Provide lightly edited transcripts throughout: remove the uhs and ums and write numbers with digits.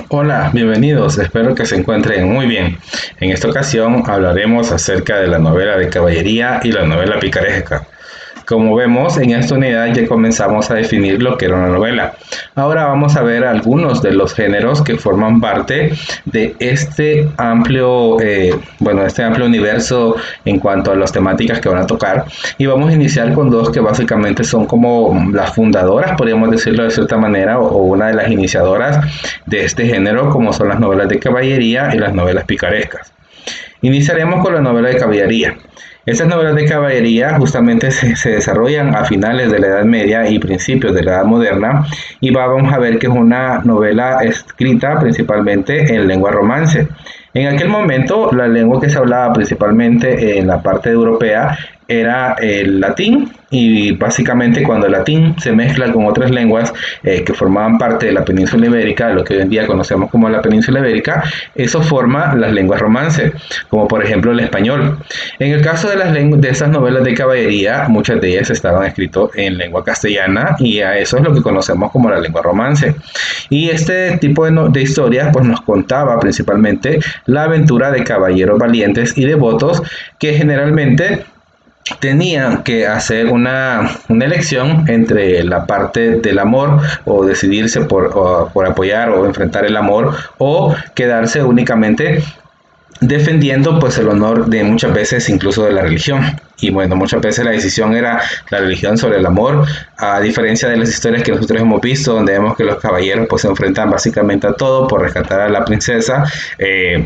Hola, bienvenidos, espero que se encuentren muy bien. En esta ocasión hablaremos acerca de la novela de caballería y la novela picaresca. Como vemos, en esta unidad ya comenzamos a definir lo que era una novela. Ahora vamos a ver algunos de los géneros que forman parte de este amplio universo en cuanto a las temáticas que van a tocar. Y vamos a iniciar con dos que básicamente son como las fundadoras, podríamos decirlo de cierta manera, o una de las iniciadoras de este género, como son las novelas de caballería y las novelas picarescas. Iniciaremos con la novela de caballería. Estas novelas de caballería justamente se desarrollan a finales de la Edad Media y principios de la Edad Moderna y vamos a ver que es una novela escrita principalmente en lengua romance. En aquel momento la lengua que se hablaba principalmente en la parte europea era el latín y básicamente cuando el latín se mezcla con otras lenguas que formaban parte de la península ibérica, lo que hoy en día conocemos como la península ibérica, eso forma las lenguas romance, como por ejemplo el español. En el caso de de esas novelas de caballería, muchas de ellas estaban escritas en lengua castellana y a eso es lo que conocemos como la lengua romance. Y este tipo de historias pues nos contaba principalmente la aventura de caballeros valientes y devotos que generalmente tenían que hacer una elección entre la parte del amor o decidirse por apoyar o enfrentar el amor o quedarse únicamente defendiendo pues el honor de muchas veces incluso de la religión. Y bueno, muchas veces la decisión era la religión sobre el amor, a diferencia de las historias que nosotros hemos visto, donde vemos que los caballeros pues se enfrentan básicamente a todo por rescatar a la princesa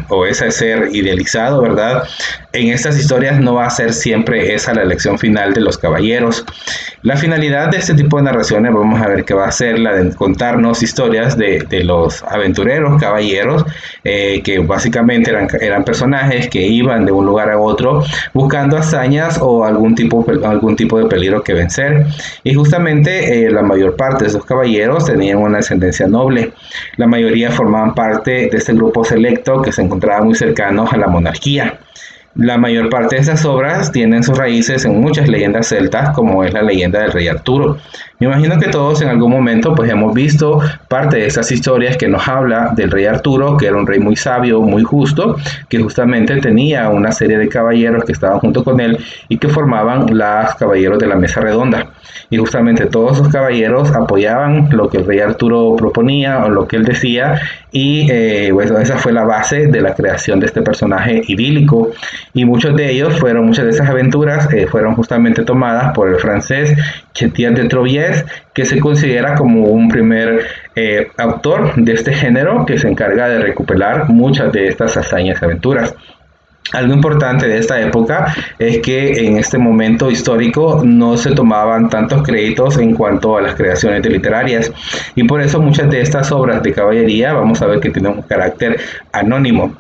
o ese ser idealizado, ¿verdad? En estas historias no va a ser siempre esa la elección final de los caballeros. La finalidad de este tipo de narraciones vamos a ver que va a ser la de contarnos historias de los aventureros caballeros que básicamente eran personajes que iban de un lugar a otro buscando hazañas o algún tipo de peligro que vencer. Y justamente la mayor parte de esos caballeros tenían una ascendencia noble. La mayoría formaban parte de este grupo selecto que se encontraba muy cercanos a la monarquía. La mayor parte de estas obras tienen sus raíces en muchas leyendas celtas, como es la leyenda del rey Arturo. Me imagino que todos en algún momento pues hemos visto parte de esas historias que nos habla del rey Arturo, que era un rey muy sabio, muy justo, que justamente tenía una serie de caballeros que estaban junto con él y que formaban los caballeros de la mesa redonda. Y justamente todos esos caballeros apoyaban lo que el rey Arturo proponía o lo que él decía y bueno, esa fue la base de la creación de este personaje idílico y muchas de esas aventuras fueron justamente tomadas por el francés Chetien de Troyes, que se considera como un primer autor de este género que se encarga de recopilar muchas de estas hazañas y aventuras. Algo importante de esta época es que en este momento histórico no se tomaban tantos créditos en cuanto a las creaciones de literarias y por eso muchas de estas obras de caballería vamos a ver que tienen un carácter anónimo.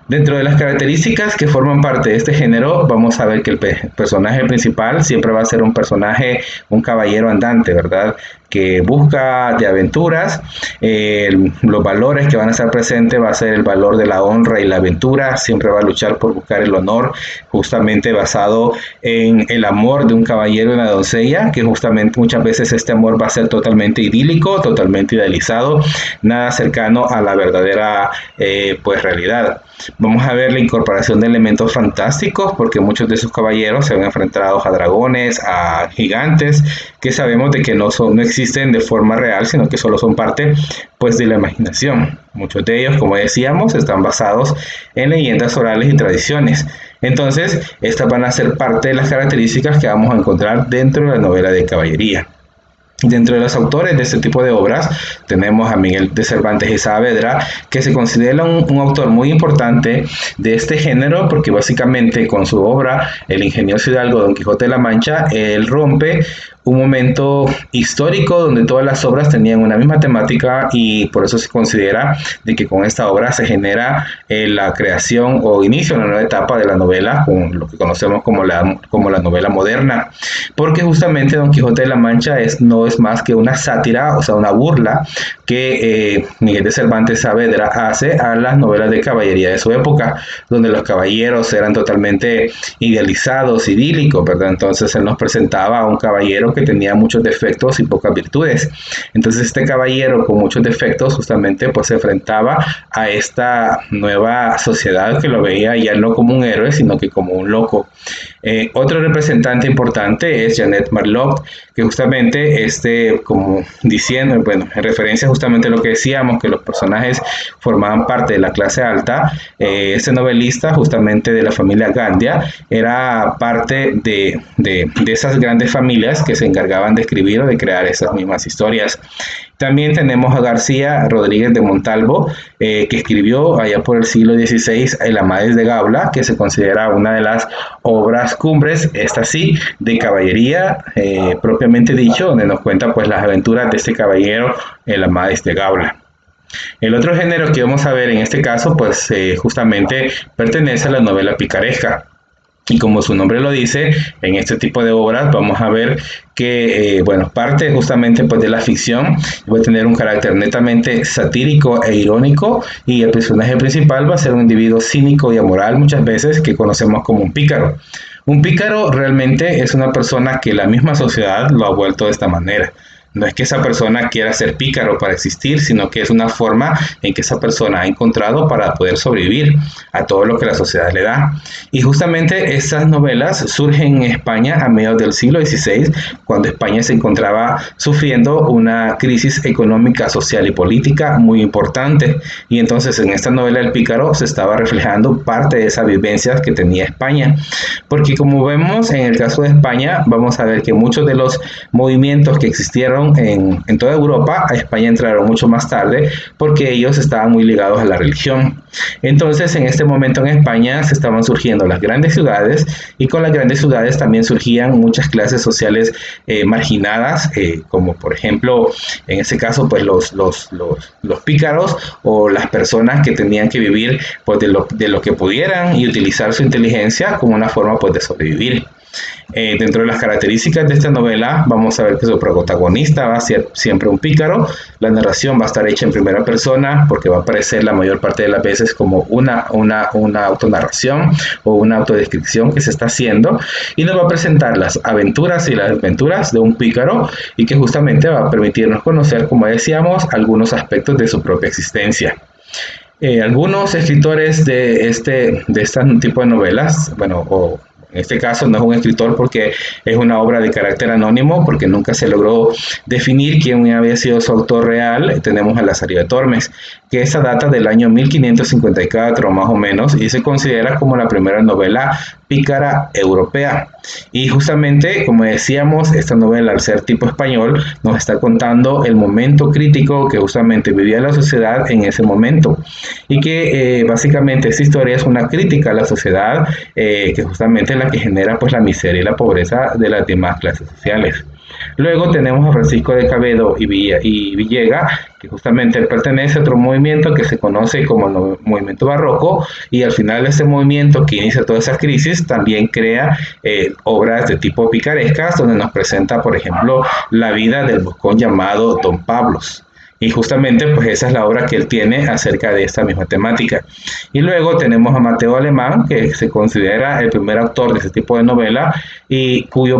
Dentro de las características que forman parte de este género, vamos a ver que el personaje principal siempre va a ser un personaje, un caballero andante, ¿verdad? Que busca de aventuras, los valores que van a estar presentes va a ser el valor de la honra y la aventura, siempre va a luchar por buscar el honor, justamente basado en el amor de un caballero y una doncella, que justamente muchas veces este amor va a ser totalmente idílico, totalmente idealizado, nada cercano a la verdadera pues realidad. Vamos a ver la incorporación de elementos fantásticos, porque muchos de esos caballeros se ven enfrentados a dragones, a gigantes, que sabemos de que no existen de forma real, sino que solo son parte pues, de la imaginación. Muchos de ellos, como decíamos, están basados en leyendas orales y tradiciones. Entonces, estas van a ser parte de las características que vamos a encontrar dentro de la novela de caballería. Dentro de los autores de este tipo de obras tenemos a Miguel de Cervantes y Saavedra, que se considera un autor muy importante de este género porque básicamente con su obra El ingenioso hidalgo Don Quijote de la Mancha, él rompe un momento histórico donde todas las obras tenían una misma temática y por eso se considera de que con esta obra se genera la creación o inicio de una nueva etapa de la novela, con lo que conocemos como la novela moderna, porque justamente Don Quijote de la Mancha no es más que una sátira, o sea, una burla que Miguel de Cervantes Saavedra hace a las novelas de caballería de su época, donde los caballeros eran totalmente idealizados, idílicos, ¿verdad? Entonces él nos presentaba a un caballero que tenía muchos defectos y pocas virtudes. Entonces este caballero con muchos defectos justamente pues se enfrentaba a esta nueva sociedad que lo veía ya no como un héroe, sino que como un loco. Otro representante importante es Janet Marlowe, que justamente, como diciendo, bueno, en referencia justamente a lo que decíamos, que los personajes formaban parte de la clase alta, este novelista justamente de la familia Gandia era parte de esas grandes familias que se encargaban de escribir o de crear esas mismas historias. También tenemos a García Rodríguez de Montalvo, que escribió allá por el siglo XVI El Amadís de Gaula, que se considera una de las obras cumbres, esta sí, de caballería, propiamente dicho, donde nos cuenta pues las aventuras de este caballero, el Amadís de Gaula. El otro género que vamos a ver en este caso, pues justamente pertenece a la novela picaresca. Y como su nombre lo dice, en este tipo de obras vamos a ver que, bueno, parte justamente pues de la ficción va a tener un carácter netamente satírico e irónico, y el personaje principal va a ser un individuo cínico y amoral muchas veces que conocemos como un pícaro. Un pícaro realmente es una persona que la misma sociedad lo ha vuelto de esta manera. No es que esa persona quiera ser pícaro para existir, sino que es una forma en que esa persona ha encontrado para poder sobrevivir a todo lo que la sociedad le da. Y justamente estas novelas surgen en España a mediados del siglo XVI, cuando España se encontraba sufriendo una crisis económica, social y política muy importante. Y entonces en esta novela El Pícaro se estaba reflejando parte de esas vivencias que tenía España. Porque como vemos en el caso de España, vamos a ver que muchos de los movimientos que existieron en toda Europa, a España entraron mucho más tarde porque ellos estaban muy ligados a la religión. Entonces en este momento en España se estaban surgiendo las grandes ciudades, y con las grandes ciudades también surgían muchas clases sociales marginadas, como por ejemplo en este caso pues los pícaros, o las personas que tenían que vivir pues de lo que pudieran y utilizar su inteligencia como una forma pues de sobrevivir. Dentro de las características de esta novela vamos a ver que su protagonista va a ser siempre un pícaro. La narración va a estar hecha en primera persona porque va a aparecer la mayor parte de las veces como una autonarración o una autodescripción que se está haciendo, y nos va a presentar las aventuras y las desventuras de un pícaro, y que justamente va a permitirnos conocer, como decíamos, algunos aspectos de su propia existencia. Algunos escritores de este tipo de novelas, bueno, o en este caso no es un escritor porque es una obra de carácter anónimo, porque nunca se logró definir quién había sido su autor real. Tenemos a Lazarillo de Tormes, que esta data del año 1554 más o menos, y se considera como la primera novela pícara europea. Y justamente, como decíamos, esta novela, al ser tipo español, nos está contando el momento crítico que justamente vivía la sociedad en ese momento, y que básicamente esta historia es una crítica a la sociedad, que justamente es la que genera pues la miseria y la pobreza de las demás clases sociales. Luego tenemos a Francisco de Quevedo y Villega, que justamente pertenece a otro movimiento que se conoce como el movimiento barroco, y al final de este movimiento que inicia toda esa crisis también crea obras de tipo picarescas, donde nos presenta, por ejemplo, la vida del boscón llamado Don Pablos. Y justamente pues esa es la obra que él tiene acerca de esta misma temática. Y luego tenemos a Mateo Alemán, que se considera el primer autor de este tipo de novela, y cuya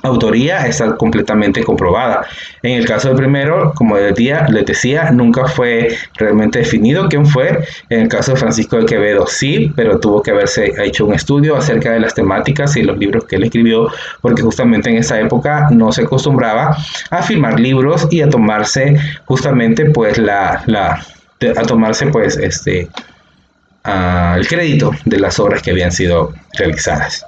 autoría está completamente comprobada. En el caso del primero, como les decía, nunca fue realmente definido quién fue. En el caso de Francisco de Quevedo sí, pero tuvo que haberse hecho un estudio acerca de las temáticas y los libros que él escribió, porque justamente en esa época no se acostumbraba a firmar libros y a tomarse justamente pues el crédito de las obras que habían sido realizadas.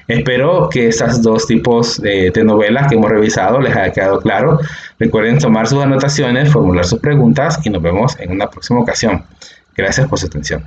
Espero que estos dos tipos de novelas que hemos revisado les haya quedado claro. Recuerden tomar sus anotaciones, formular sus preguntas, y nos vemos en una próxima ocasión. Gracias por su atención.